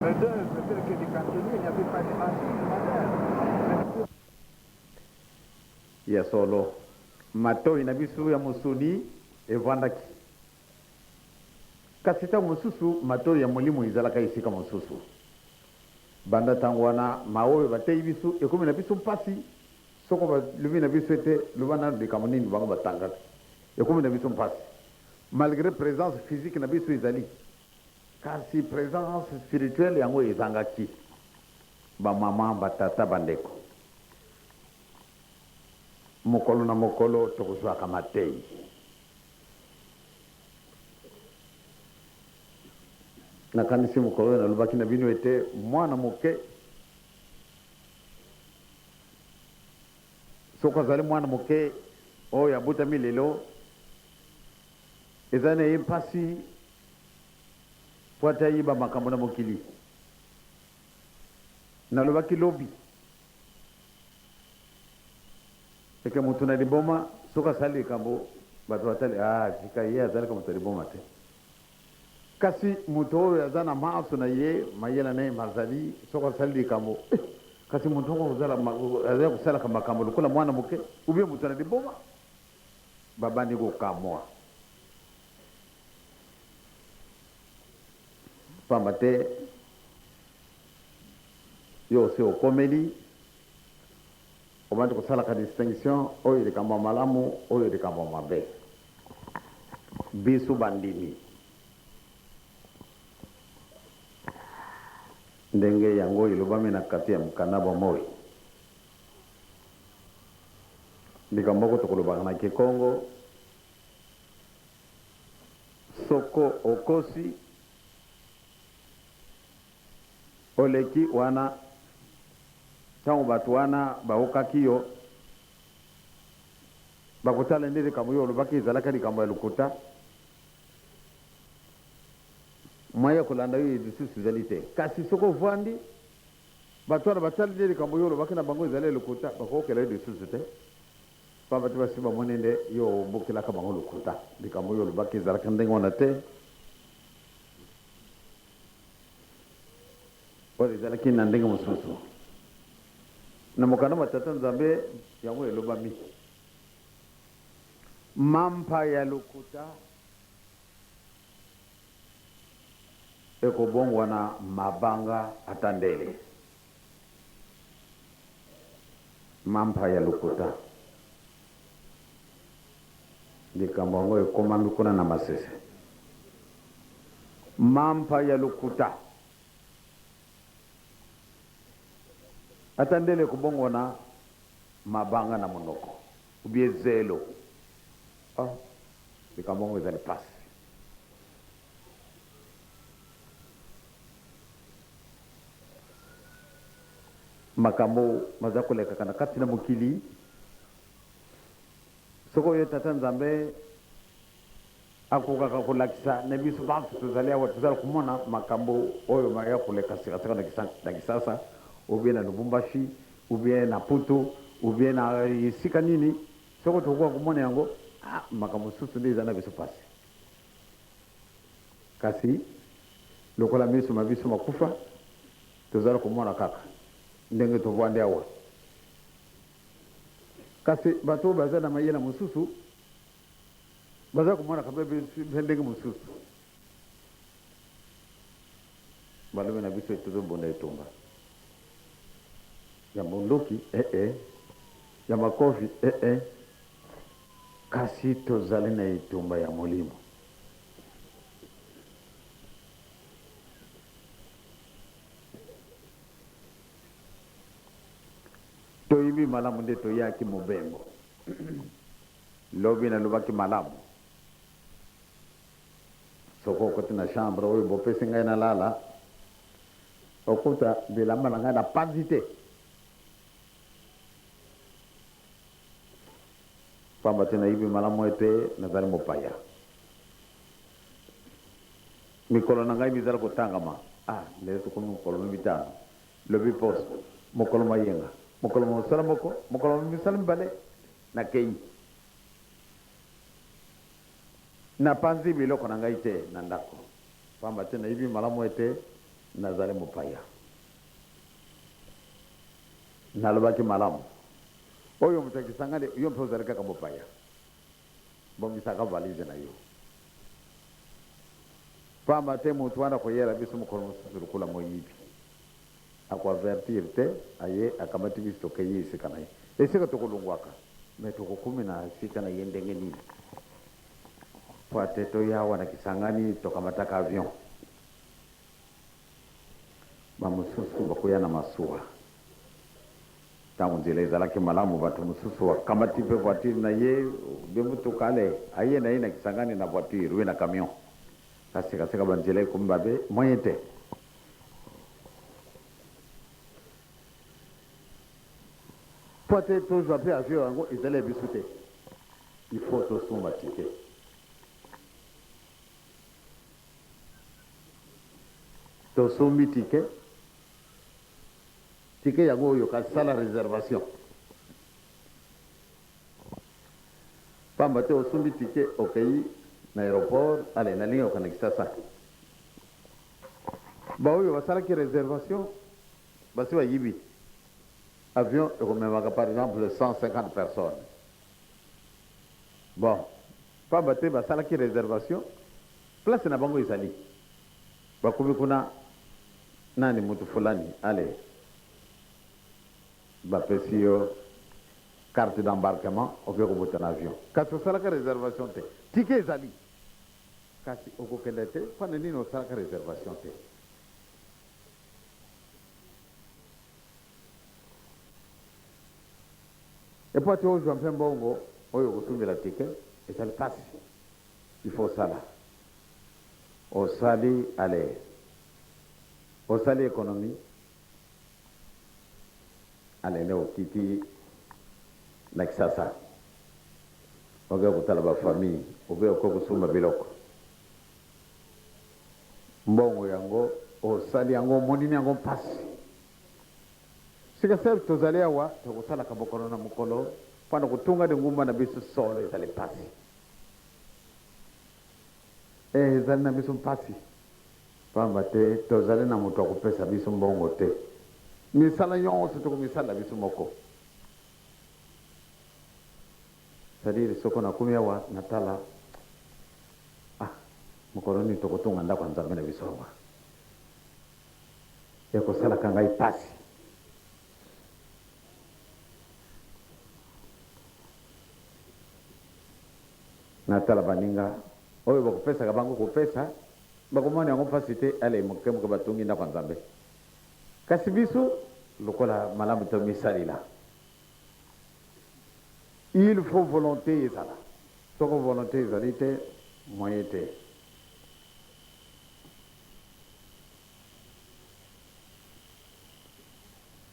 Peut-être que des cantonniers, il n'y avait pas de machines, madame. Ya solo. Mato inabisu ya musuni evandaki. Kasita mususu mato ya mulimu izalaka isika mususu. Banda tangwana maowe bate ibisu ekumi na bisu mpasi soko ba lubi na bisu ete lubana de kamunini bango batanga. Ekumi na bisu mpasi. Malgré présence physique na bisu izali. Car si présence spirituelle yango izangaki. Ba mama batata bandeko. Mokolo na mokolo tokozwa kamatei. Nakanisi mokolo na lubaki na bino ete mwana moke soko azali mwana moke oyo abutami lelo eza na ye mpasi po ata yiba makambo na mokili nalobaki lobi eke motu na liboma soko asali likambo bato batali tika ye azalaka moto ya liboma te kasi moto oyo aza na maaso na ye mayela na ye mazali soko asali likambo kasi moto oyo azali kosalaka makambo lokola mwana moke ubie moto na liboma babandi kokamwa pamba te yo se okomeli obandi kosalaka distinction oyo likambo ya malamu oyo likambo ya mabe biso bandimi ndenge yango ilobami na kati ya mokanda bomoi likambo moko tokolobaka na kikongo soko okosi oleki wana ntango bato wana baokaki yo bakotala nde likambo oyo olobaki ezalaka likambo ya lokuta mwaya kolanda yo lisusu ezali te kasi soko ovandi bato wana batali nde likambo oyo olobaki na bango ezali lokuta bakokela yo lisusu te pamba te basi bamoni nde yo obokelaka bango lokuta likambo oyo olobaki ezalaka ndenge wana te oyo ezalaki na ndenge mosusu na mokanda matata nzambe yango elobami mampa ya lokuta ekobongwana mabanga atandele mampa ya lokuta likambo yango ekomami kuna na masese mampa ya lokuta atandele kubongona mabanga na monoko ubie zelo likambo ezali pasi makambo maza kolekaka na kati na mokili soko oyo tata nzambe akokaka kolakisa na biso bantu tozali awa tozali komona makambo oyo maya koleka sikasika na kisasa ubie na Lubumbashi ubie na Putu ubie na esika nini soko tokoka komona yango makambo susu nde eza na biso pasi kasi lokola miso mabiso makufa tozali komona kaka ndenge tovwandi awa kasi bato baza na mayela mosusu baza komona kabe ndenge mosusu balobi na biso tozobonda etumba ya mondoki ya makofi kasi tozali na etumba ya molimo toyibi malamu nde toyaki mobembo lobi nalobaki malamu soko okoti na chambre oyo bopesi ngai nalala okuta bilamba na ngai na panzi te pamba te nayibi malamu ete nazali mopaya mikolo na ngai mizala kotangama lelo tokomi mokolo mitano lobi poso mokolo mayenga mokolo mosala moko mokolo misala mibale na kei na panzi biloko na ngai te na ndako pamba te nayibi malamu ete nazali mopaya nalobaki malamu oyo moto akisangani yo mpe ozali kaka mopaya bongisaka valise na yo pamba te moto wana koyela biso mokolo mosusu lokola moyibi akoavertir te aye akamati biso tokei esika na ye esika tokolongwaka me tokokumi na esika na ye ndenge nini po ate toyawa na kisangani tokamataka avion bamosusu bakoya na masuwa ntango nzela ezalaki malamu bato mosusu bakamati mpe voiture na ye be motuka ale aye na ye na kisangani na voiture we na camion kasekaseka banzela ekomi babe moyen te po ate tozwa mpe avion yango ezala biso te il faut tosomba tike tosombi tike tike yango oyo kasala réservation pamba te osombi tike okei na aéroport ale nalingi okana Kisasa baoyo basalaki réservation basi bayibi avion ekomemaka par exemple 150 personnes bon pamba te basalaki réservation place na bango ezali bakomi kuna nani mutu fulani ale bapesi yo carte d'embarquement okoki kobota na avion kasi osalaka réservation te tike ezali kasi okokende te mpona nini osalaka réservation te epo ati ozwa mpe mbongo oyo okotumbela tike ezali pasi il faut osala osali ale osali économie ale nde okiti na Kisasa oke kotala bafamille obe oke kosomba biloko mbongo yango osali yango omonini yango mpasi sika sere tozali awa tokosalaka mokolo na mokolo mpona kotunga de ngumba na biso solo ezali mpasi ezali na biso mpasi pamba te tozali na moto akopesa biso mbongo te misala nyonso tokomisala biso moko c'est-à-dire soko nakomi awa natala mokolo nini tokotunga ndako ya Nzambe na biso awa ekosalaka ngai pasi natala baninga oyo bakopesaka bango kopesa bakomoni yango mpasi te ale mokemoke batungi ndako ya Nzambe kasi biso lokola malamu tomisalila il faut volonté ezala soko volonté ezali te moyen te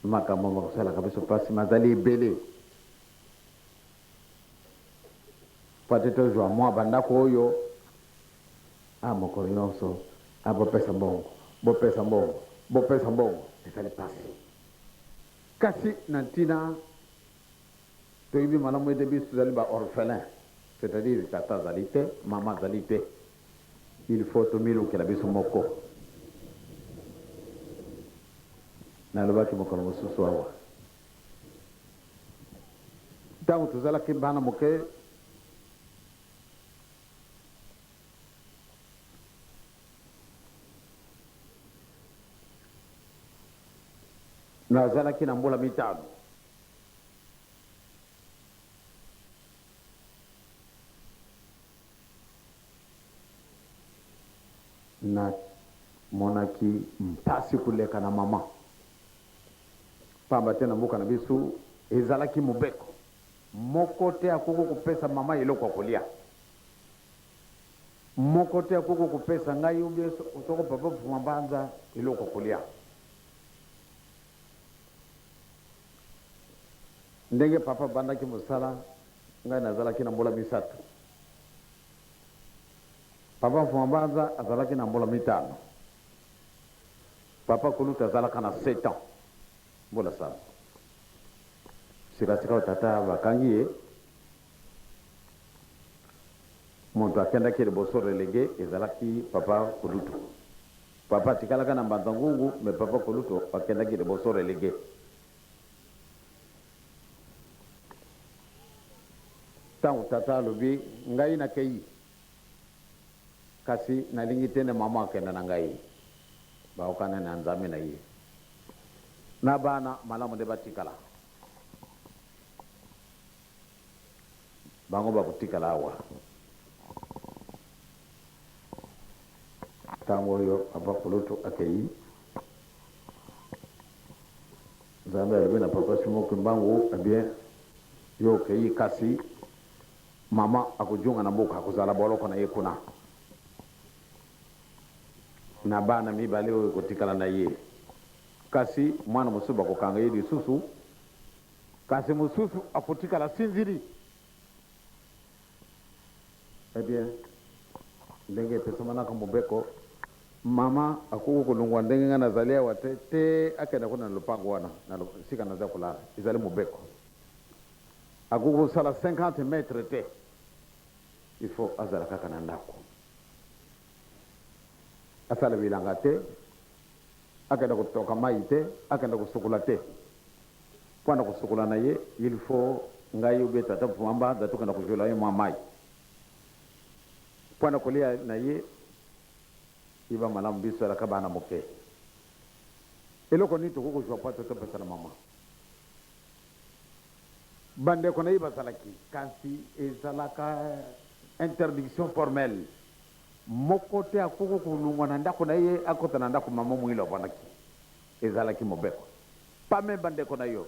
makambo bakosalaka biso mpasi mazali ebele po ate tozwa mwa bandako oyo mokolo nyonso bopesa mbongo bopesa mbongo bopesa mbongo ezali mpasi kasi na ntina toyebi malamu ete biso tozali baorphelin c'est-à-dire tata azali te mama azali te il faut tomilukela biso moko nalobaki mokolo mosusu awa ntango tozalaki bana moke nazalaki na mbula mitano na monaki mpasi kuleka na mama pamba te na mboka na biso ezalaki mobeko moko te akoko kopesa mama eloko ya kolia moko te akoko kopesa ngai ubie soko papa fuma mbanza eloko ya kolia ndenge papa bandaki mosala ngai nazalaki na mbola misato papa fuma mbanza azalaki na mbola mitano papa koluta azalaka na 7 ans mbola sala sikasika otata bakangi ye moto akendaki liboso relege ezalaki papa kolutu papa tikalaka na mbanzangungu me papa koluto akendaki liboso relege. Tangu tata alobi ngai na kei kasi nalingi tene mama akenda na ngai baokana na nzambe na ye na bana malamu nde batikala bango bakutikala awa. Tango yo papa kulutu akei nzambe alobi na papa simoki mbangu abien yo kei kasi mama akujunga na mboka akuzala boloko na ye kuna na bana mibale oyo kotikala na ye kasi mwana mosusu bakokanga ye lisusu kasi mosusu akotikala sinziri. Bien ndenge pesamanaka mobeko mama akuku kulungwa ndenge nga nazalia wate te akenda kuna na lupango wana na sika naza kulala izali mobeko akuku sala 50 metres te il faut azala kaka na ndako asala bilanga te akenda kutoka mai te akenda kusukula te pwana kusukula na ye il faut ngai ube tata pumamba datukenda kujula ye mwa mai pwana kulia na ye iba malamu biso ala kabana moke eloko ni to ko jwa pato to pesa na mama bande ko na iba salaki kasi ezalaka interdiction formelle moko te akoko kulungwa na ndako na ye akota na ndako mama mwilo banaki ezalaki mobeko pame bande ko na yo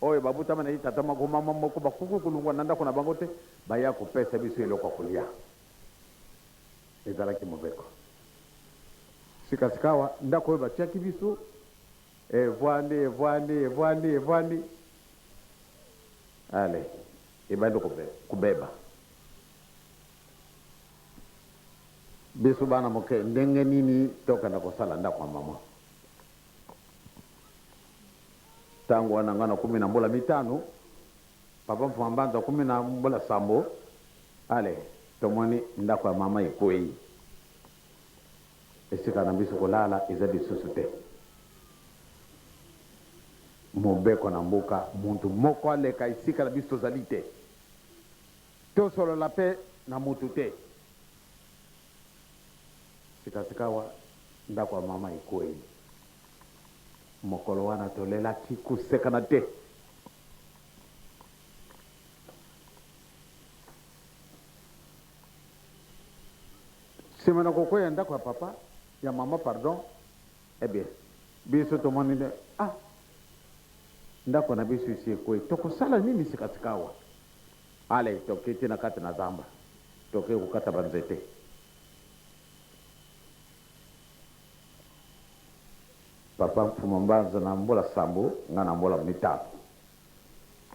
oyo babuta mana itata mako mama moko bakoko kulungwa na ndako na bango te baya ko pesa biso eloko kulia ezalaki mobeko sikasikawa ndako ba chaki biso voile ale ibando kubeba biso bana moke ndenge nini toka na kosala ndako mama tangu wana ngana 15 papa mfambanza 17 ale tomoni ndako ya mama ikoi esika na biso kolala eza lisusu te mobeko na mboka muntu moko aleka esika na biso tozali te tosolola mpe na mutu te sikasikawa ndako ya mama ikoi mokolo wana tolelaki kusekana te semana kokoya ndako ya papa ya mama pardon bien biso tomoni de ndako na biso isi ekoi tokosala nini sikasikawa ale toketi na kati na zamba toke kukata banzete papa mfuma mbanza na mbola sambo nga na mbola mitatu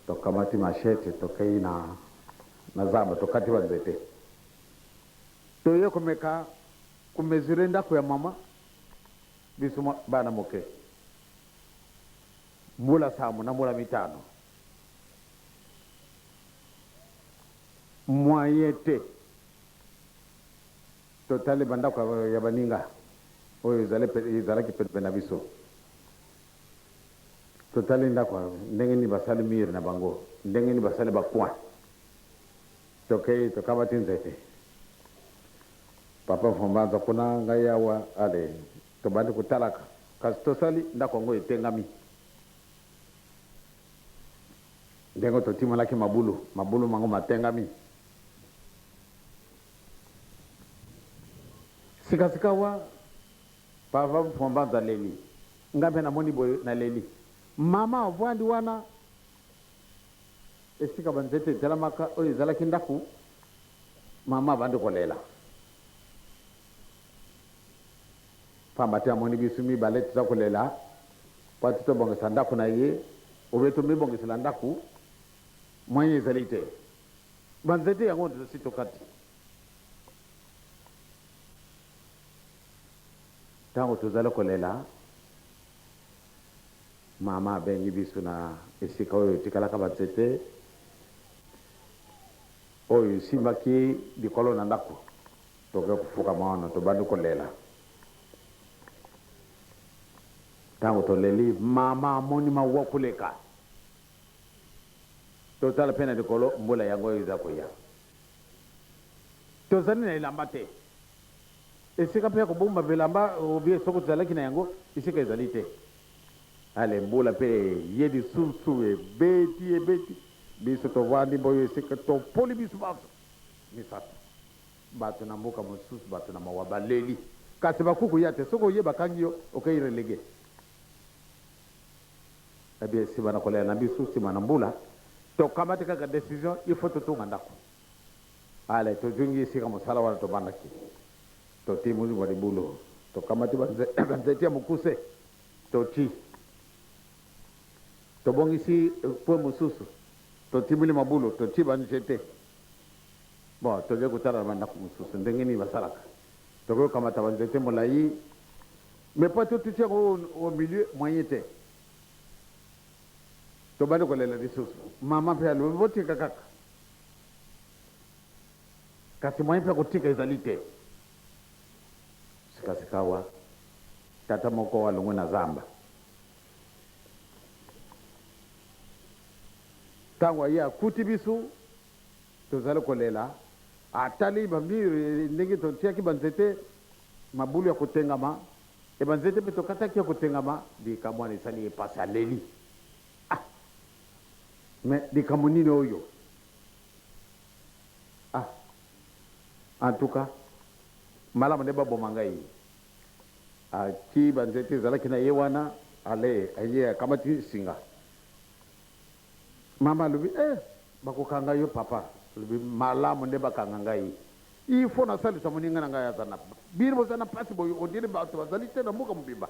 tokamati machete tokei na zamba tokati banzete toye kumeka kumezire ndako ya mama biso bana moke mbola sambo na mbola mitano moyete totali bandako ya baninga oyo ezalaki pepe na biso totali ndako ndenge ni basali mire na bango ndenge ni basali bakwa tokei tokabati nzete papa mfambanza kuna ngai awa ale tobandi kutalaka kasi tosali ndako yango etengami ndenge totimalaki mabulu mango matengami sikasikawa papa mfambanza leli ngambe namoni boye na leli mama avwandi wana esika banzete etelamaka oyo ezalaki ndako mama avandi kolela pamba te amoni biso mibale tuza kolela po tutobongisa ndako na ye obe tomibongisela ndako mwenye ezali te banzete yango tosi tokati ntango tozali kolela mama abengi biso na esika oyo etikalaka banzete oyo esimbaki likolo na ndako toke kufukama wana tobandi kolela tango to leli mama moni ma wakuleka to tala pena de kolo mbola yango iza ko ya to zani na ilamba te esika pe ko bomba belamba obie soko tsala kina yango isika ezalite ale mbola pe yedi susu e beti biso to vandi boyo esika to poli biso baso misatu bato na mboka mosusu bato na mawaba leli kasi bakuku yate soko ye bakangi yo okairelege abie si bana kolela na biso si bana mbula to kamata kaka decision il faut to tunga ndako ale to jungi sika mosala wana to bandaki to timu ni wadi bulo to kamati banzetia mukuse to ti to bongi si po mususu to timu ni mabulo to ti banjete bo to je kutala banda mususu ndengeni basalaka to ko kamata banzete molai mais pas tout tient au milieu moyete to bando ko lela disusu mama pe alo voti kaka kasi moyen pe kutika izalite sikasikawa tata moko walungu na zamba tangwa ya kutibisu to zalo kolela atali bambiri ndenge to tiaki banzete mabulu ya kutengama e banzete pe to kataki ya kutengama di kamwani sali pasa leli mais di kamunini oyo en tout cas malamu ne babo mangai ki banzete zalaki na yewana ale aye kamati singa mama lubi bakukanga yo papa lubi malamu ne bakanga ngai ifo na sali samuninga na ngai azana birbo sana pasi boyo ondire ba to bazalite na muka mbiba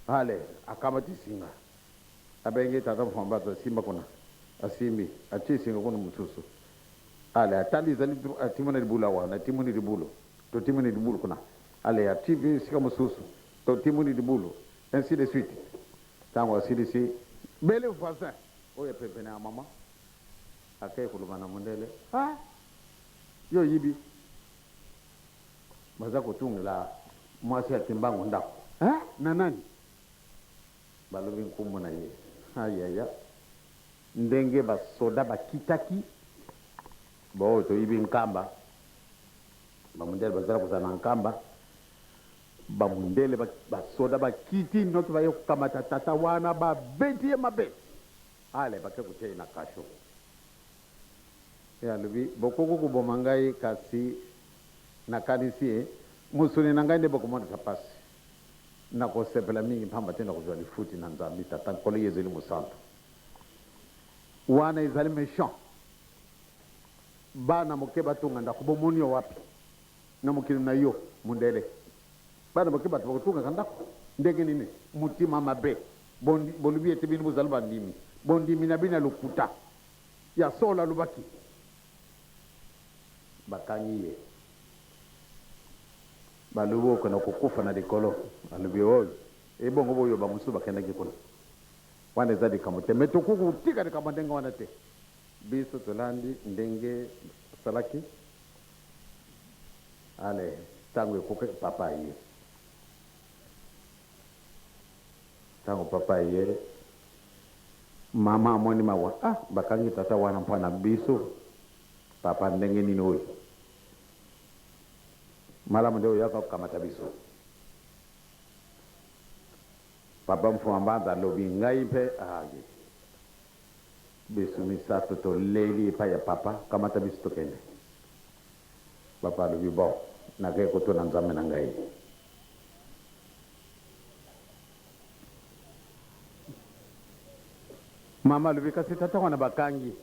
ale akamati singa abenge tata mfamba to simba kuna asimbi achi singa kuna mususu ale atali zali timona dibula wana timoni dibulo to timoni dibulo kuna ale ativi sika mususu to timoni dibulo ainsi de suite tango asidisi bele voisin oye pepe na mama akay kulumana mondele yo yibi baza kutungila mwasi atimbango ndako na nani balobi nkumu na ye ayaya ndenge basoda bakitaki bo to yibi nkamba bamundele bazala kuzana nkamba bamundele basoda bakiti noto bayo kukamata tata wana babeti ye mabeti ale bake kutei na kasho ya lubi bokoko kubomangai kasi na kanisi musuni nangai ne bokomonda tapasi na ko sepela mingi pamba tena kuzwa lifuti na nzambi tata kolo yezeli musanto wana izali méchant bana mokeba tunga ndako bomoni wapi na mukiri na yo mundele bana mokeba tunga kandako ndenge nini mutima mabe bolubi etebini buzalba ndimi bondimi na bina lukuta ya sola lubaki bakanyi ye balubo kana kukufa na dikolo alubi oyo ebongo boyo bamusu bakenda kikola wana zadi kamote metukuku tika dikamandenga wana te biso tolandi ndenge salaki ale tango ekuke papa ye tango papa ye mama amoni mawa bakangi tata wana mpana biso papa ndenge nini oyo malamu ndio yaka kukamata biso papa mfumambanza lobi ngai pe biso misato to leli pa ya papa kamata biso tokende papa lobi bo nake koto na nzambe na ngai mama lobi kasi tata wana bakangi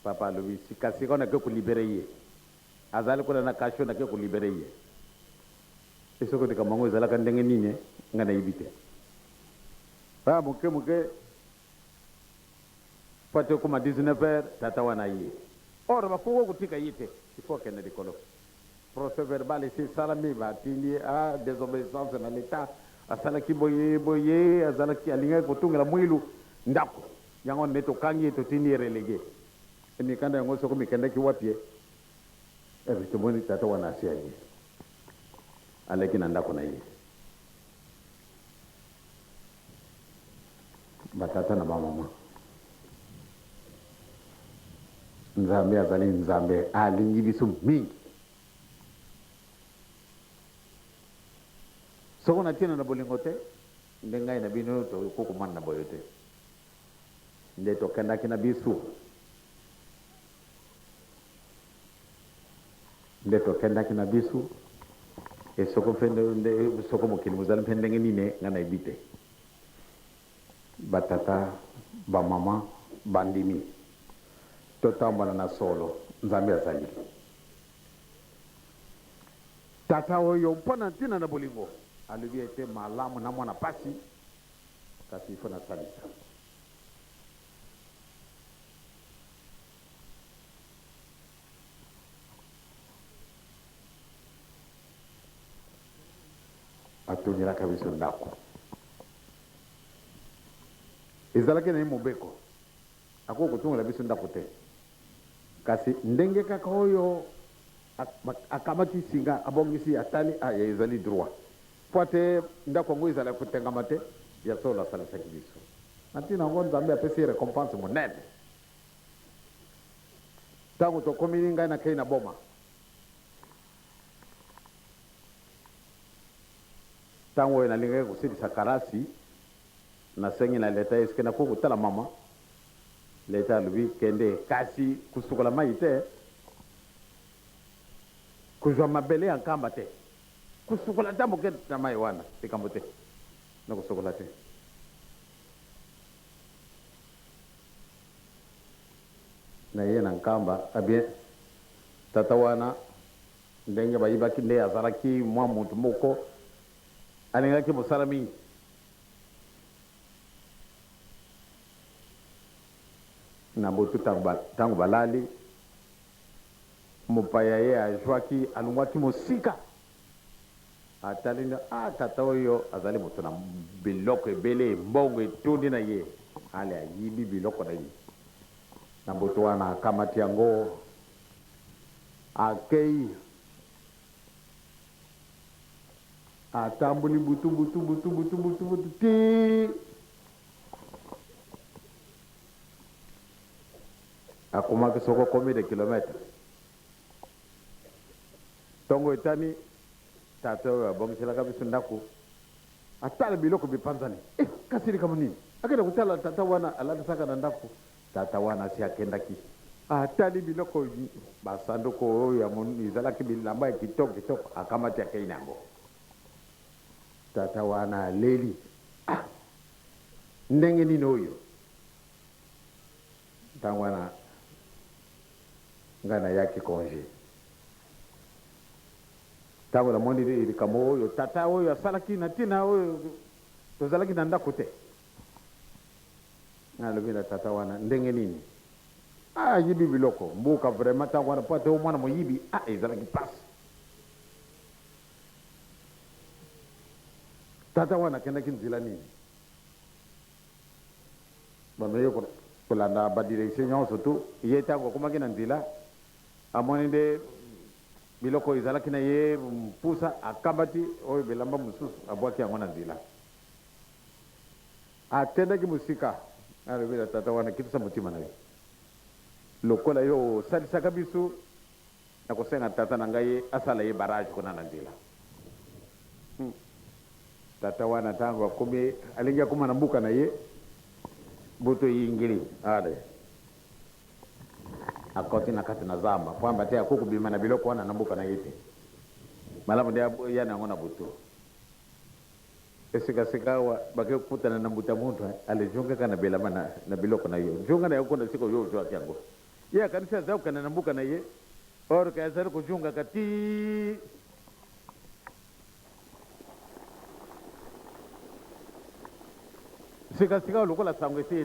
papa lobi sikasi kona ke kulibere ye azali kuna na kasho na ke kulibere ye isoko dika mango zala kan ndenge nini ngana yibite muke pate kuma 19h tata wana ye or ba ko kutika yite ifo kene dikolo procès verbal ici salami ba tindi désobéissance na l'état asala kiboye azala ki alinga kutunga mwilu ndako yango neto kangi to tindi relege ni kanda yango soko mikenda ki wapie bitumoni tata wana asia ye aleki na ndako na ye batata na bamama nzambe azali nzambe alingi biso mingi soko na tina na bolingo te nde ngai na bino tokokomana na boyo te nde tokendaki na biso nde tokendaki na biso e soko fende nde soko mokili mozali mpe ndenge nini ngai nayebi te batata bamama bandimi totambola na solo nzambe azali tata oyo mpo na ntina na bolingo alobi ete malamu na mwana pasi kasi ifo nasalisa atongelaka biso ndako ezalaki na ye mobeko akoki kotongela biso ndako te kasi ndenge kaka oyo akamati singa abongisi atali ezali droit po ate ndako yango ezalaki kotengama te ya solo asalisaki biso na ntina yango nzambe apesi récompense monene ntango tokomi ngai nakei na boma ntango oyo nalingaki kosilisa karasi nasengi na leta eske nakoki kotala mama leta alobi kende kasi kosukola mai te kozwa mabele ya nkamba te kosukola ta moke na mai wana likambo te na kosukola te na ye na nkamba abie tata wana ndenge bayibaki nde azalaki mwa mutu moko alingaki mosala mingi na botu ntango balali mopaya ye azwaki alongwaki mosika atali nde tata oyo azali moto na biloko ebele mbongo etundi na ye ale ayibi biloko na ye na botu wana akamati yango akei atambuli butu ti akomaki soko combien de kilomètres ntongo etani tata oyo abongiselaka biso ndako atala biloko bipanzani kasi likambo nini akenda kotala tata wana alatisaka na ndako tata wana asi akendaki atali biloko basanduku oyo ezalaki bilamba ya kitoko akamati akei na yango tata wana aleli ndenge nini oyo ntango wana ngai nayaki congé ntango namoni likambo oyo tata oyo asalaki na ntina oyo tozalaki na ndako te nalobi na tata wana ndenge nini ayibi biloko mbuka vraiment ntango wana po ate omwana moyibi ezalaki mpasi tata wana akendaki nzela nini bameye kolanda badirection nyonso tu ye ntango akomaki na nzela amoni nde biloko ezalaki na ye mpusa akambati oyo bilamba mosusu abwaki yango na nzela atendaki mosika alobi na tata wana kitisa motima na ye lokola yo osalisaka biso nakosenga tata na ngai asala ye barrage kuna na nzela tata wana ntango akomi alingi akoma na mbuka na ye butu yingili ale akoti na kati na zamba kwamba te akoki kobima na biloko wana na mbuka na ye te malamu nde yana yango na butu esikasika awa bake kokutana na mbuta muntu alijungaka na bilamba na biloko na yo njunga na yo konda sika yo ozwaki yango ye akanisi aza kokende na mbuka na ye or kayazali kojunga kati sikasika lokola sango esi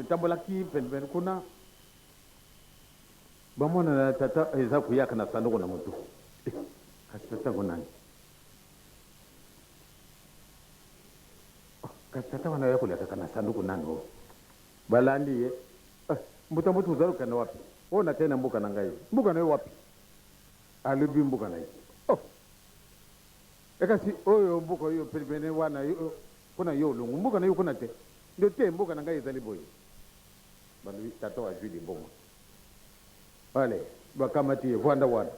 etambolaki penepene kuna bamona na tata eza kuyaka na sanduku na motu kasi tata ngo nani kasi tata wana ya kuliakaka na sanduku nani o balandi ye mbuta motu uzali kokende wapi o nakei na mbuka na ngai mbuka na yo wapi alobi mbuka na ye ekasi oyo mbuka oyo penepene wana kuna yo olungu mbuka na yo kuna te ndio te mboka na ngai ezali boye bandu tata wa juli mbongo wale bakamati vanda wana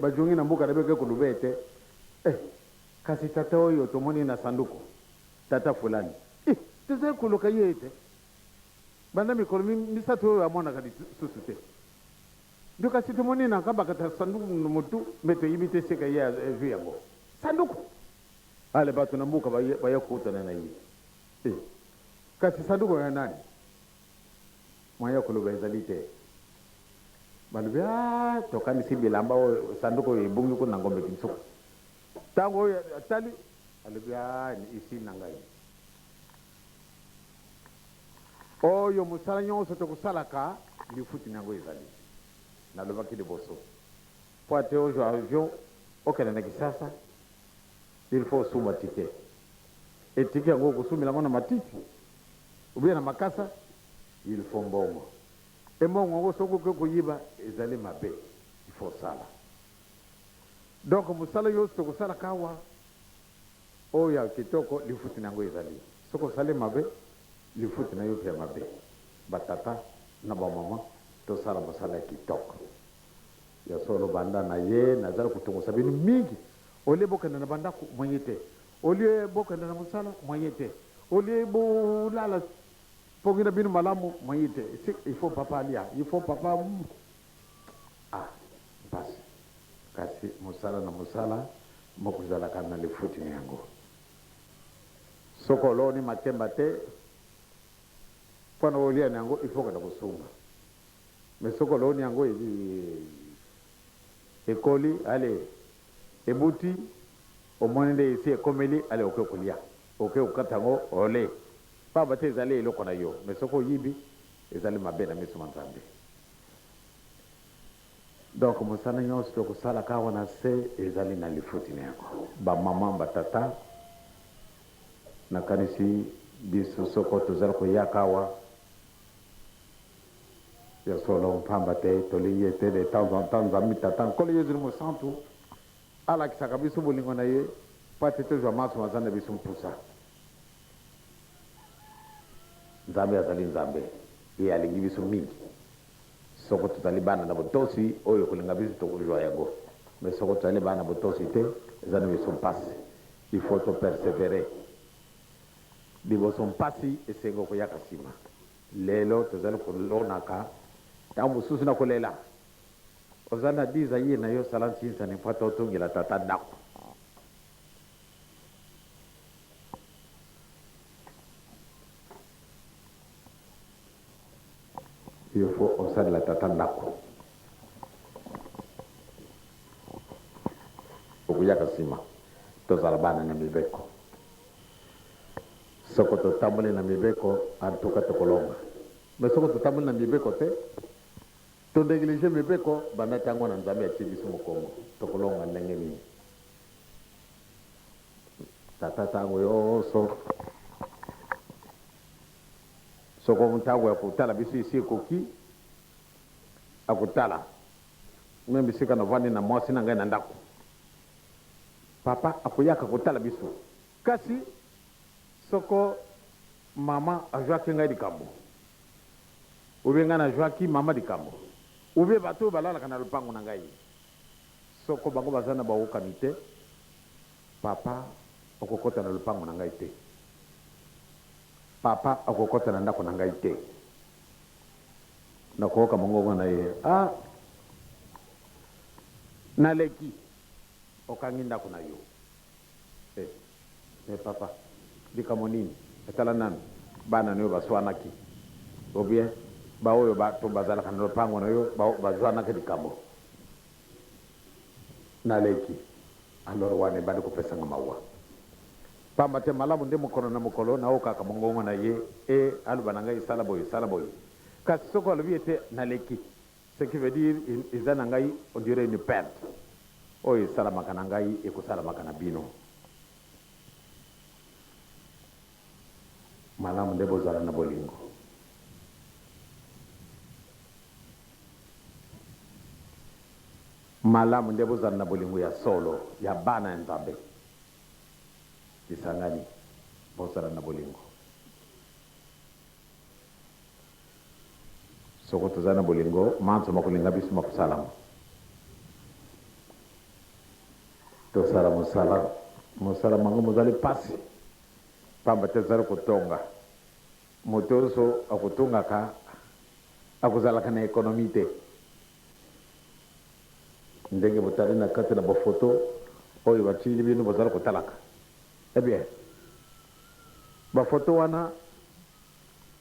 bajongi na mboka na beke kulubete kasi tata oyo tomoni na sanduku tata fulani tezali koloka ye ete banda mikolo misato oyo amonaka lisusu te ndio kasi tomoni na kabakata sanduku mutu mbe toyibi te seka ye azwi yango sanduku ale bato na mboka baya kutana na ye kasi sanduku ya nani mwaya koloba ezali te balobi tokanisi bilamba oyo sanduku oyo ebungi kuna ngombe kinsuku ntango oyo atali alobi ni isi na ngai oyo mosala nyonso tokosalaka lifuti nango ezali nalobaki liboso po ate ozwa avion okende na kisasa il faut osumba tike etike yango okosumela ngo na matiti ubie na makasa il faut mbongo mbongo yango soki okoki koyiba ezali mabe il faut sala donc mosala nyonso tokosalaka awa oyo ya kitoko lifuti nango ezali soki osali mabe lifuti na yo mpe ya mabe batata na bamama tosala mosala ya kitoko ya solo banda na ye nazali kotongosa bino mingi olie bokende na bandako moye te olie bokende na mosala moye te olie bolala pongi na bino malamu moye te il faut papa alia il faut papa mpasi kasi mosala na mosala mokozalaka na lifuti na yango soko oloni makemba te mpona olia na yango il faut kata kosunga mais soko oloni yango ekoli ale ebuti omoni nde esi ekomeli ale oke kolia oke kokata yango ole pamba te ezali eloko na yo mais soki oyibi ezali mabe na miso ma nzambe donc mosala nyonso tokosalaka awa na se ezali na lifuti na yango bamama batata nakanisi biso soko tozali koyaka awa ya solo mpamba te tolingi ete de temps en temps nzambe tata nkolo yesu mosantu alakisaka biso bolingo na ye po ate tozwa maso maza na biso mpusa nzambe azali nzambe ye alingi biso mingi soko tozali bana na botosi oyo kolinga biso tokozwa yango mais soko tozali bana na botosi te eza na biso mpasi il faut topersévérer liboso mpasi esenga koyaka nsima lelo tozali kolonaka ntango mosusu na kolela ozali na diza ye na yo sala nsinsani mpo ata otongela tata ndako il faut osalela tata ndako okuyaka nsima tozala bana na mibeko soko totamboli na mibeko antuka tokolonga mais soko totamboli na mibeko te tondeglige mibeko banda ntango na nzambe atie biso mokongo tokolonga ndenge nini tata ntango yoso soko ntango ya kotala biso esi ekoki akotala me bisika na vandi na mwasi na ngai na ndako papa akoyaka kotala biso kasi soko mama azwaki ngai likambo obe ngai nazwaki mama likambo obe bato balalaka na lupango na ngai soko bango baza na bawokani te papa okokota na lupango na ngai te papa akokota na ndako na ngai te nakoyoka mongongo na ye naleki okangi ndako na yo me papa likambo nini etala nani bana na yo baswanaki obie baoyo bato bazalaka na lopango na yo bazwanaki likambo naleki alors wana ebandi kopesanga mawa pamba te malamu nde mokolo na mokolo naokaka mongongo na ye aloba na ngai sala boye kasi soko alobi ete naleki ce qui veut dire eza na ngai on dirait une perte oyo esalamaka na ngai ekosalamaka na bino malamu nde bozala na bolingo malamu nde bozala na bolingo ya solo ya bana ya nzambe lisangani bozala na bolingo soko tozana bolingo manso makulinga biso makusalama tosala mosala mango mozali pasi pamba te zali kutonga moto so akutungaka akuzalaka na ekonomi te ndenge botali na kati na bafoto oyo batili bino bozali kutalaka ebien bafoto wana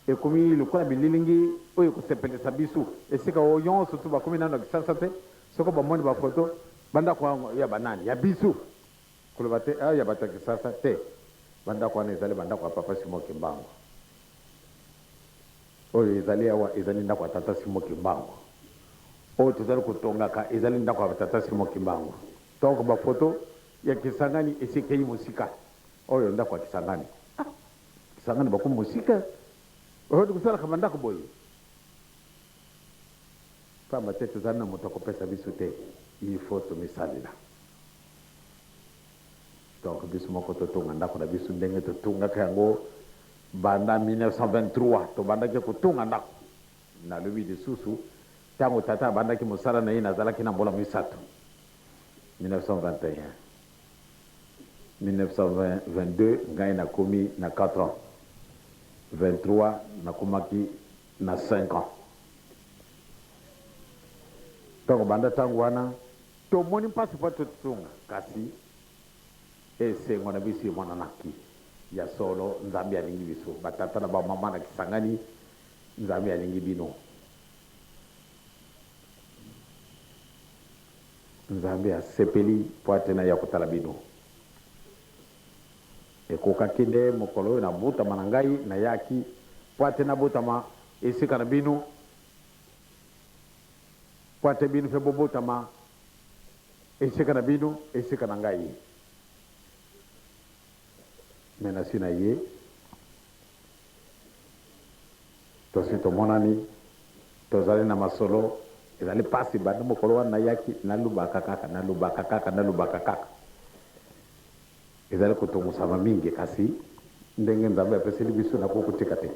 ekomi lokola bililingi oyo kusepelisa biso esika oyo nyonso tu bakomi nano ya kisasa te soko bamoni bafoto bandako yango ya banani ya biso koloba te ya bato ya kisasa te bandako wana ezali bandako ya papa Simon Kimbangu oyo ezali awa ezali ndako ya tata Simon Kimbangu oyo tozali kutongaka ezali ndako ya tata Simon Kimbangu donc bafoto ya Kisangani esekei mosika oyo ndako ya Kisangani Kisangani bakomi mosika oyo tukusalaka bandako boye pamba te tozali na moto akopesa biso te il faut tomisalela donc biso moko totunga ndako na biso ndenge totungaka yango banda 1923 tobandaki kotunga ndako nalobi lisusu ntango tata abandaki mosala na ye nazalaki na mbola misato 1921 1922 ngai nakomi na 4 ans 23 nakomaki na 5 ans ntango banda ntango wana tomoni mpasi mpo totunga kasi esengo na biso emonanaki ya solo nzambe alingi biso batata na bamama na Kisangani nzambe alingi bino nzambe asepeli mpo atena ya kotala bino ekokaki nde mokolo oyo nabotama na ngai nayaki mpo ate nabotama esika na bino mpo ate bino mpe bobotama esika na bino esika na ngai me nasi na ye tosi tomonani tozali na masolo ezali pasi banda mokolo wana nayaki nalubaka kaka ezali kotongosama mingi kasi ndenge nzambe apeseli biso nakokutika te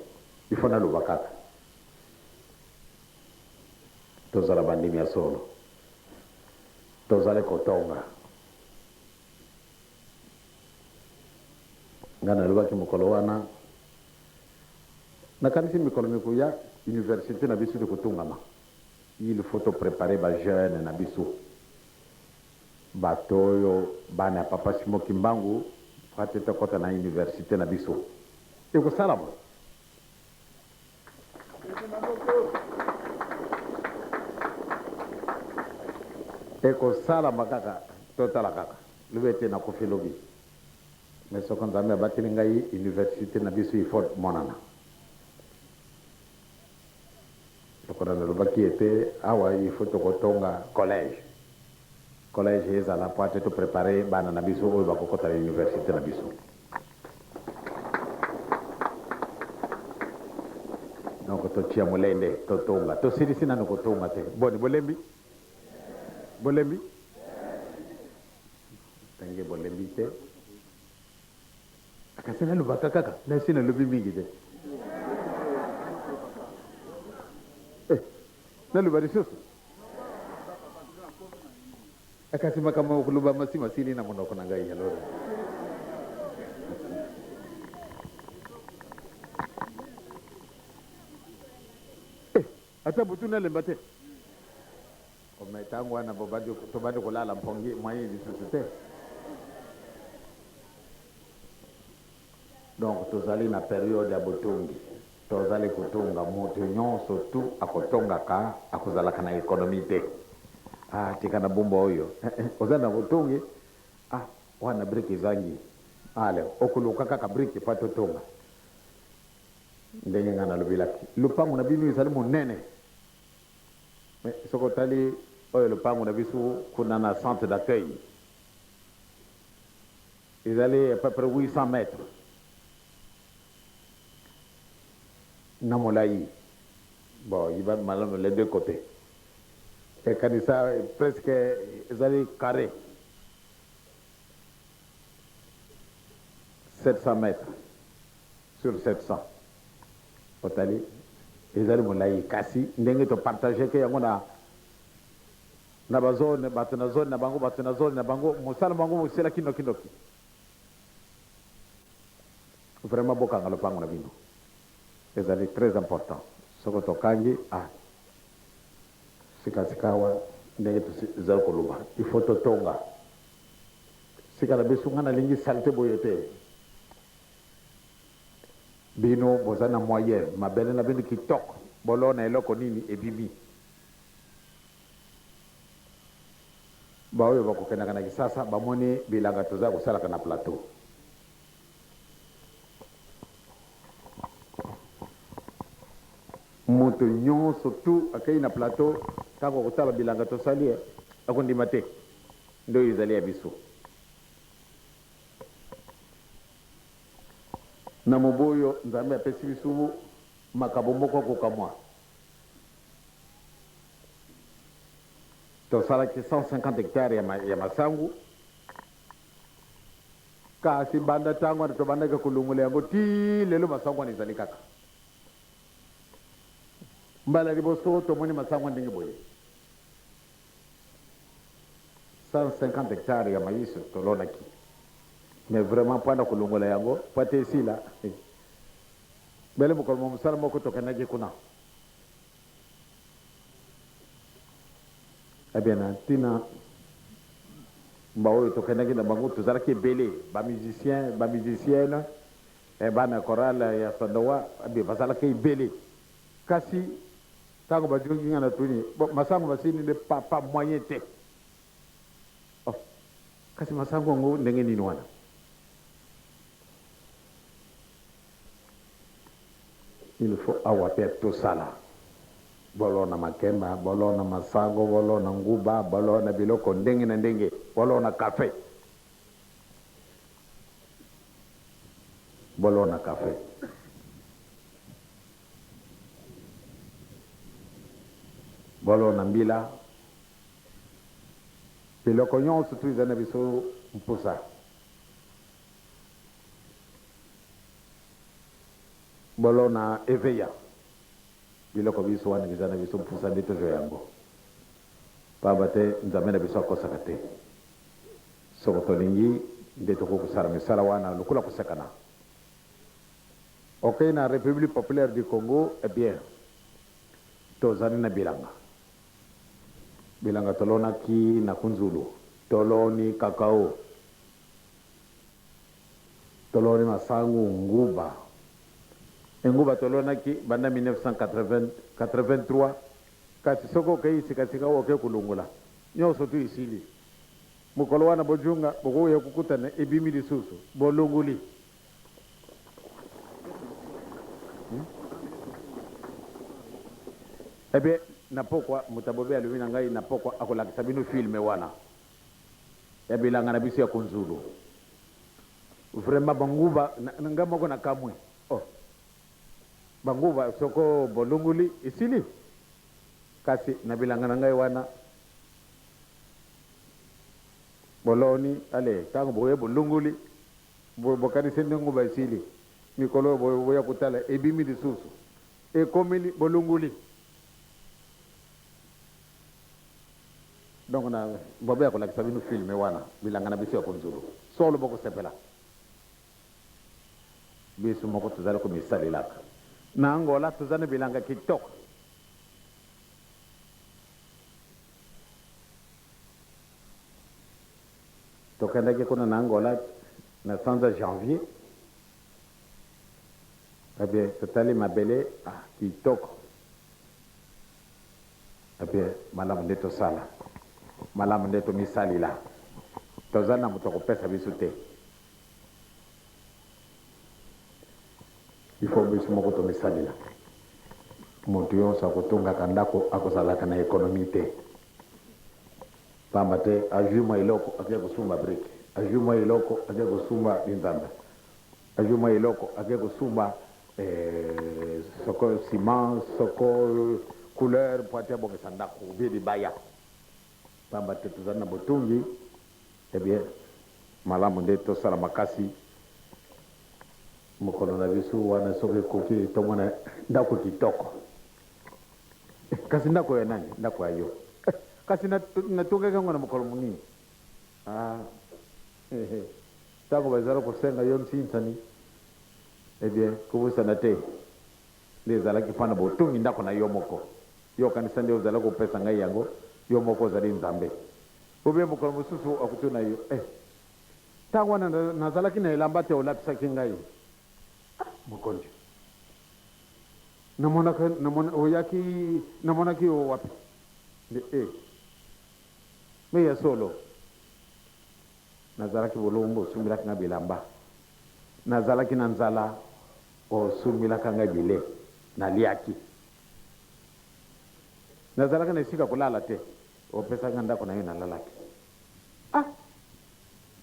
ifo naluba kaka tozala bandimi ya solo tozali kotonga nga nalobaki mokolo wana nakanisi mikolo mikuya université na biso likotungama il faut préparer ba jeune na biso bato oyo bana ya papa Simon Kimbangu ate tokota na université na biso ekosalama ekosalama kaka totala kaka lobi ete nakofi lobi mais soko nzambe abateli ngai université na biso ifo monana tokona nalobaki ete awa ifo tokotonga collège ezala po ate toprépare bana na biso oyo bakokota na université na biso donc totia molende totonga tosilisi nano kotonga te boni bolembi tange bolembi te akasi nalobaka kaka nasi nalobi mingi te naloba lisusu akati makambo kuluba masili na monoko na ngai aloro ata butu nalemba te ometango wana tobandi kolala mpongi mwayi lisusu te donc tozali na periode ya botongi tozali kotonga moto nyonso tu akotongaka akozalaka na ekonomi te tika na bumba oyo ozali na botongi wana briki ezangi ale okoluka kaka briki pa totonga ndenge nga nalobelaki lupango na bino ezali monene soko otali oyo lupango na biso kuna na centre d'accueil ezali à peu près 800 mètres na molai bon il va mal les deux côtés et kanisa presque ezali carré 700 mètres sur 700 otali ezali molai kasi ndenge topartage ke yango na bazone bato na zone na bango bato na zone na bango mosala bango mosala kinoki vraiment bokanga lopango na bino ezali très important soko tokangi sikasika awa ndenge tozali koloba il faut totonga sika na biso nga nalingi salte boye te bino boza na moyen mabele na bino kitoko bolona eloko nini ebimi baoyo bakokendaka na kisasa bamoni bilanga toza kosalaka na plateau moto nyonso tu akei na plateau ntango kotala bilanga tosali akondima te nde oyo ezali ya biso na mobu oyo nzambe apesi biso makambo moko akokamwa tosalaki 150 hectares ya masangu kasi banda ntango wana tobandaki kolongola yango ti lelo masangu wana ezali kaka mbala liboso tomoni masango ndenge boye 150 hectares ya maïs tolonaki mais vraiment mpona kolongola yango po te esila bele mokolo mo mosala moko tokendaki kuna ebien na ntina baoyo tokendaki na bango tozalaki ebele bamusicienne bana chorale ya sandowa ebie bazalaki ebele kasi ntango bajongi nga na tuni masango basini nde pa moyen te kasi masango yango ndenge nini wana il faut awa mpe tosala bolona makemba bolona masango bolona nguba bolona biloko ndenge na ndenge bolona kafe bolona kafe bolona mbila biloko nyonso tu eza na biso mpusa bolona eveya biloko biso wana eza na biso mpusa nde tozwa yango pamba te nzambe na biso akosaka te soko tolingi nde tokokosala misala wana lokola kosekana okei na république populaire du congo bien tozali na bilanga tolonaki na kunzulu toloni kakao toloni masangu nguba nguba tolonaki banda 1983 kasi soko okei sikasika oke kulungula nyonso tu isili mokolo wana bojunga bokoya kukutana ebimi lisusu bolunguli ebe na pokwa mutabobe alobi na ngai na pokwa akolakisa bino filme wana ya bilanga na biso ya kunzulu vraiment banguba nga moko na kamwe banguba soko bolunguli isili kasi na bilanga na ngai wana boloni ale tango boye bolunguli bokanisi nde nguba isili mikolo boya kutala ebimi lisusu ekomeli bolunguli donc na bobe akolakisa bino filme wana bilanga na biso ya kunzulu solo bokosepela biso moko tozali komisalelaka na angola toza na bilanga kitoko tokendaki kuna na angola na sanza janvier ebie totali mabele kitoko ebie malamu nde tosala malamu nde tomisalila toza na moto akopesa biso te ifo biso moko tomisalila moto nyonso akotongaka ndako akozalaka na ekonomi te pamba te azwi mwa eloko ake kosumba brike azwi mwa eloko ake kosumba linzamba azwi mwa eloko ake kosumba soko ciment soko couleur po ate abongisa ndako ubie libaya pamba te tozali na botungi ebie malamu nde tosala makasi mokolo na biso wana soki ekoki tomona ndako kitoko kasi ndako ya nani? Ndako ya yo. Kasi natunga kango na mokolo munini. Tako bazala kosenga yo ntinsani. Eh bien, kubusana te. Lezalaki pana botungi ndako na yo moko. Yo kanisa ndio uzala kopesa ngai yango, yo moko zali nzambe. Obe mokolo mususu akutuna yo. Tako nazalaki na elamba te olapisaki ngai. Mokonzi. Namonaki o wapi? Me ya solo. Nazalaki bolombo sumilaki nga bilamba. Nazalaki na nzala o sumilaka nga bile na liaki. Nazalaki na esika kolala te o pesa nga ndako na yo na lalaki.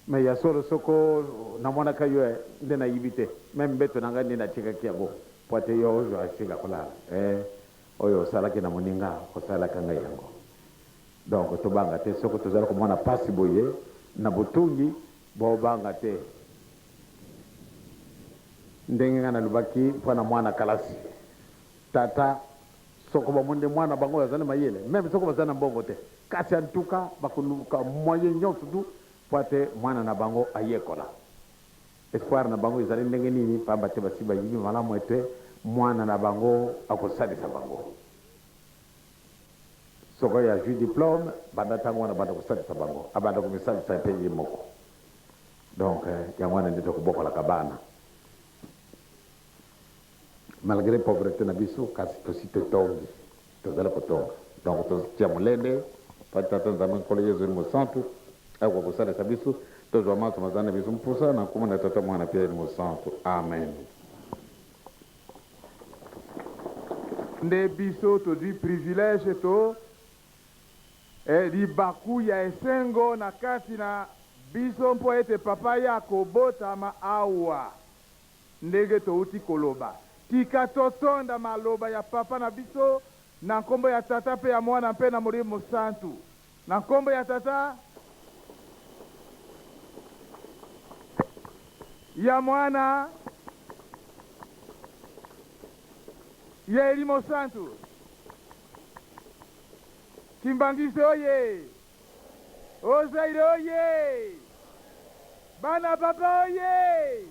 Me ya solo soko namonaka yo nde na yibite. Même beto nanga nde na tikaki yango. Poate yo ojo asika kolala. Oyo salaki na moninga kosalaka nga yango. Donc tobanga te soko tozala komona pasi boye na botungi bobanga te. Ndenge nga na lubaki mpona mwana kalasi. Tata soko bamonde mwana bango yazana mayele. Même soko bazana mbongo te. Kasi antuka bakuluka moyen nyonso tu poate mwana na bango ayekola. Espoir na bango ezali ndenge nini pamba te basiba yibi malamu ete mwana na bango akosalisa bango. Soko ya jus diplôme banda tango wana banda kosalisa bango abanda komisalisa pe ye moko. Donc ya mwana ndito kubokola kabana. Malgré pauvreté na biso kasi tosi totongi tozala kotonga. Donc tosia molende patata nzambe nkolo yezu mo santu akwa kosalisa biso tozwa maso mazana biso mpusa na komona tata mwana pia mo santu. Amen. Nde biso tozwi privilège to libaku ya esengo na kati na biso mpo ete papa ya kobotama awa ndenge touti koloba tika totonda maloba ya papa na biso na nkombo ya tata pe ya mwana mpe na molimo santu na nkombo ya tata ya mwana ya elimo santu. Kimbangise oye! Ozaire oye! Bana papa oye!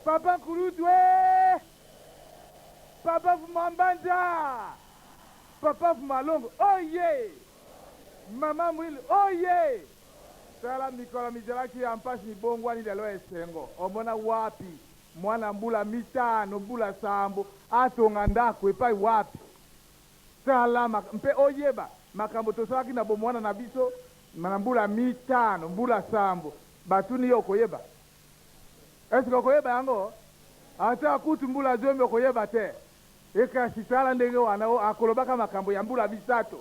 Papa Kurutwe! Papa Fumambanja! Papa Fumalongo oye! Mama Mwili oye! Sala mikola mijalaki ya mpasi mibongwani lelo esengo. Omona wapi? Mwana mbula mitano, mbula sambo. Atonga ndako epai wapi? Salama mpe oyeba makambo tosalaki na bomwana na biso na mbula mitano mbula sambo batuni yo koyeba esika koyeba yango ata kutu mbula zombe koyeba te ekasi tala ndenge wana akolobaka makambo ya mbula bisato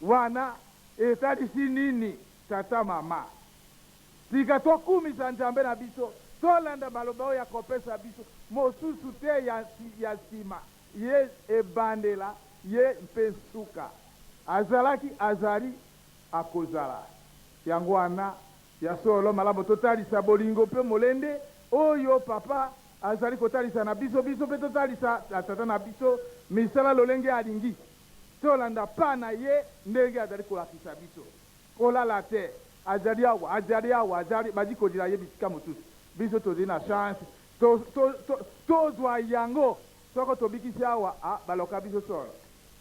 wana etadisi nini tata mama tika tokumisa nzambe na biso tolanda maloba oyo ya kopesa biso mosusu te ya nsima ye ebandela ye mpe suka azalaki azali akozala yango wana ya solo malamu totalisa bolingo mpe molende oyo papa azali kotalisa na biso mpe totalisa tata na biso misala lolenge alingi tolanda pa na ye ndenge azali kolakisa biso kolala te azali awa bazi kodila ye bisika mosusu biso tozali na chance tozwa yango soko tobikisi awa baloka biso solo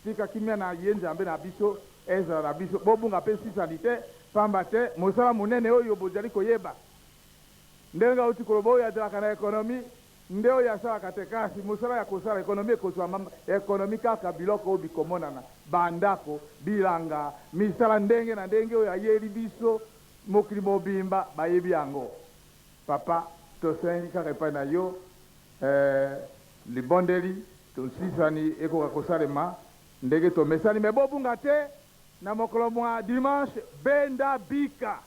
tika kimia na ye nzambe na biso ezala na biso bobunga mpe sisali te pamba te mosala monene oyo bozali koyeba ndenge auti koloba oyo azalaka na ekonomi nde oyo asalaka te kasi mosala ya kosala ekonomi ekozwa ekonomi kaka biloko oyo bikomonana bandako bilanga misala ndenge na ndenge oyo ayeli biso mokili mobimba bayebi yango papa tosengi kaka epai na yo libondeli tosisani ekoka kosalema ndenge tomesani me bobunga te na mokolo mwa dimanche benda bika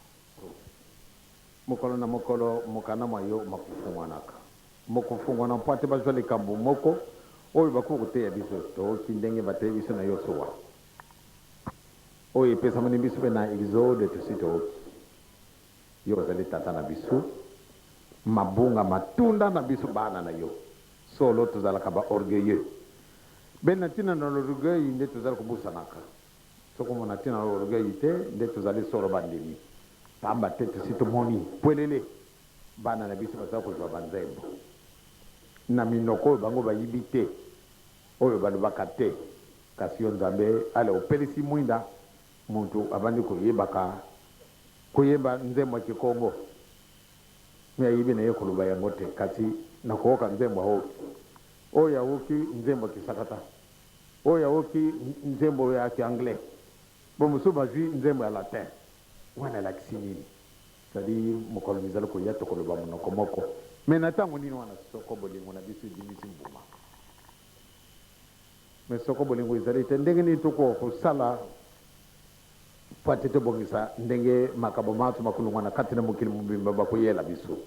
mokolo na mokolo mokana mwa yo makufungwanaka mokufungwana mpo ate bazwa likambo moko oyo bakoki koteya biso toki ndenge bateya biso na yo sowa oyo epesamani biso mpe na exode tosi tooki yo ozali tata na biso mabunga matunda na biso bana na yo solo tozalaka ba orgueilleux bena tina na l'orgueil nde tozali kobusanaka soko mona tina na l'orgueil te nde tozali solo bandimi pamba te tosi tomoni pwelele bana na biso bazali kozwa banzembo na minoko oyo bango bayibi te oyo balobaka te kasi yo nzambe ale opelisi mwinda muntu abandi koyeba nzembo ya kikongo me ayibi na ye koloba yango te kasi nakoyoka nzembo oyo awoki nzembo ya kisakata oyo awoki nzembo ya kianglais bo mosusu bazwi nzembo ya latin wana elakisi nini sadi mokolo mizali koya tokoloba monoko moko me na ntango nini wana soko bolingo na biso ebimisi mbuma me soko bolingo ezali te ndenge nini tokosala po ate tobongisa ndenge makambo maso makulungwa na kati na mokili mobimba bakoyela biso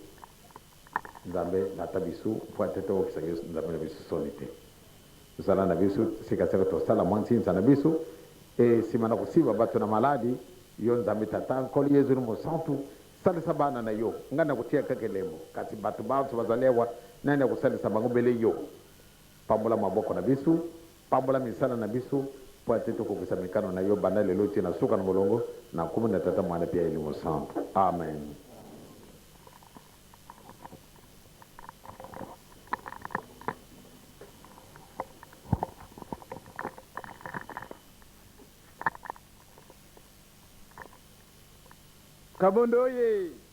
nzambe nata biso po ate tokokisa yesu nzambe na biso soni te tozala na biso sikasika tosala mwa nsinza na biso nsima na kosiba bato na maladi yo nzambe tata nkoli yezu ni mosantu salisa bana na yo nga na kutia kaka elembo kasi bato banso bazalewa nani ya kusalisa bango bele yo pambola maboko na biso pambola misala na biso po ate tokokisa mikano na yo banda lelo tie na suka na molongo na nkombo na tata mwana pia eli mosantu amen. Kabondo oye!